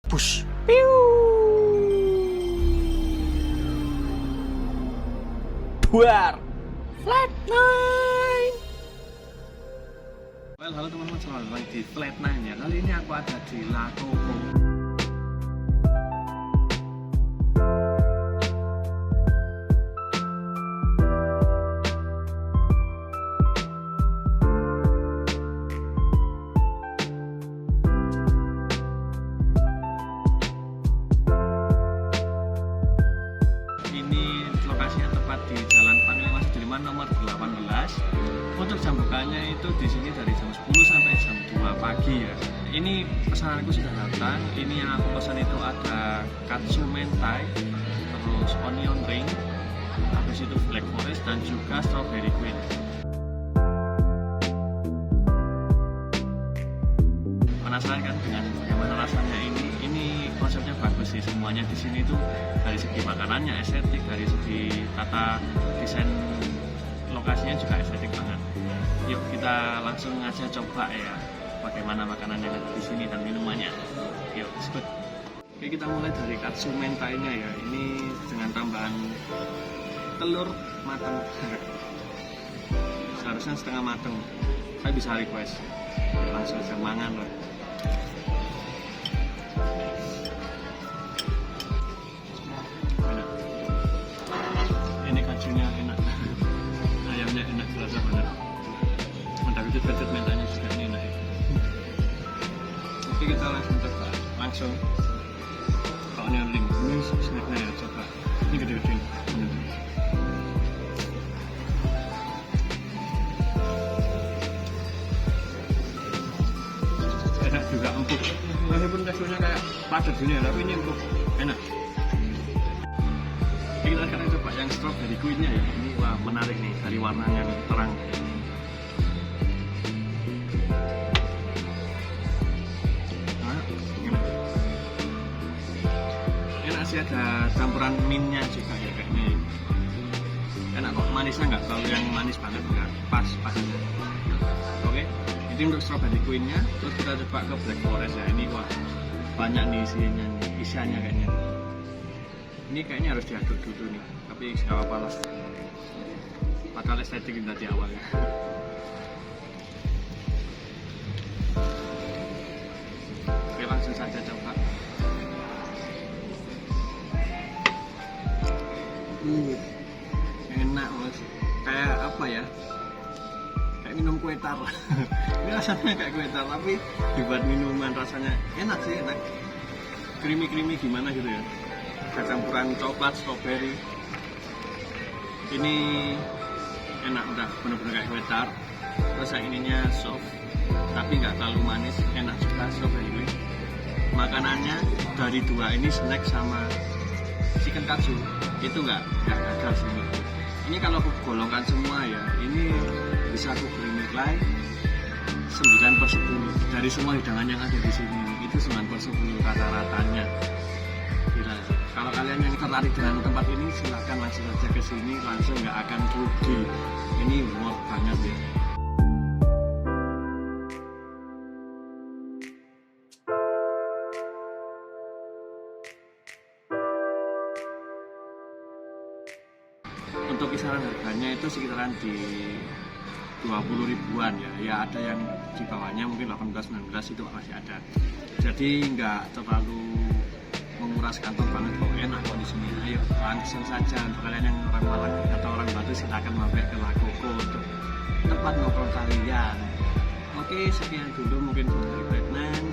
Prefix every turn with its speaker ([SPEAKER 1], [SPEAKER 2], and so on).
[SPEAKER 1] Push. Piu. Buar. Flat Nine.
[SPEAKER 2] Well, halo teman-teman, selamat datang di Flat Nine ya. Kali ini aku ada di Lakopo. Ini lokasinya tepat di Jalan Panglima Sudirman nomor 18. Untuk jam bukanya itu di sini dari jam 10 sampai jam 2 pagi ya. Ini pesananku sudah datang. Ini yang aku pesan itu ada katsu mentai, terus onion ring, habis itu black forest dan juga strawberry queen. Penasaran kan dengan bagaimana rasanya ini? Ini konsepnya bagus sih, semuanya di sini tuh dari segi makanannya estetik, dari segi tata desain lokasinya juga estetik banget. Yuk kita langsung aja coba ya bagaimana makanan yang ada di sini dan minumannya. Yuk, sebut. Oke, kita mulai dari katsu mentainya ya. Ini dengan tambahan telur matang. Seharusnya setengah matang. Saya bisa request. Ya, langsung aja mangan lah. Enak. Ini katsunya enak. Ayamnya enak, terasa banget. Mantap, itu versi mentanya juga ini enak ya. Oke, kita langsung coba. Langsung ke onion ring. Ini snacknya ya, coba. Ini gede-gede. Enak juga, empuk. Meskipun teksturnya kayak padat gini ya, tapi ini empuk. Enak. Oke, kita sekarang coba yang strawberry queen-nya ya. Ini wah menarik nih, dari warnanya nih, terang. Enak sih, ada campuran mintnya juga ya kayaknya. Enak kok, manisnya nggak terlalu yang manis banget, nggak pas aja. Oke, ini untuk strawberry queen-nya. Terus kita coba ke black forest ya. Ini wah banyak nih isiannya kayaknya. Ini kayaknya harus diaduk dulu nih, tapi nggak apa-apa lah. Bakal estetik tadi awalnya. Oke, langsung saja coba. Enak mas, kayak apa ya, kayak minum kue tar. Ini rasanya kayak kue tar, tapi dibuat minuman rasanya enak sih, enak, creamy gimana gitu ya. Ada campuran coklat, strawberry. Ini enak, udah bener-bener kayak kue tar. Terus yang ininya soft tapi nggak terlalu manis, enak juga strawberry. Makanannya dari dua ini, snack sama chicken katsu, itu nggak gagal sih. Ini kalau aku golongkan semua ya, ini bisa aku beri nilai 9/10 dari semua hidangan yang ada di sini. Itu 9/10 rata-ratanya. Gila. Kalau kalian yang tertarik dengan tempat ini, silahkan langsung saja ke sini, langsung nggak akan rugi. Ini worth banget ya. Untuk kisaran harganya itu sekitaran di 20 ribuan ya. Ya ada yang di bawahnya mungkin 18-19 itu masih ada. Jadi nggak terlalu menguras kantong banget kok, enak kok di sini. Ayo langsung saja untuk kalian yang orang Malang atau orang Batu, silakan mampir ke Lakopo untuk tempat nongkrong kalian. Oke, sekian dulu mungkin dari Batman.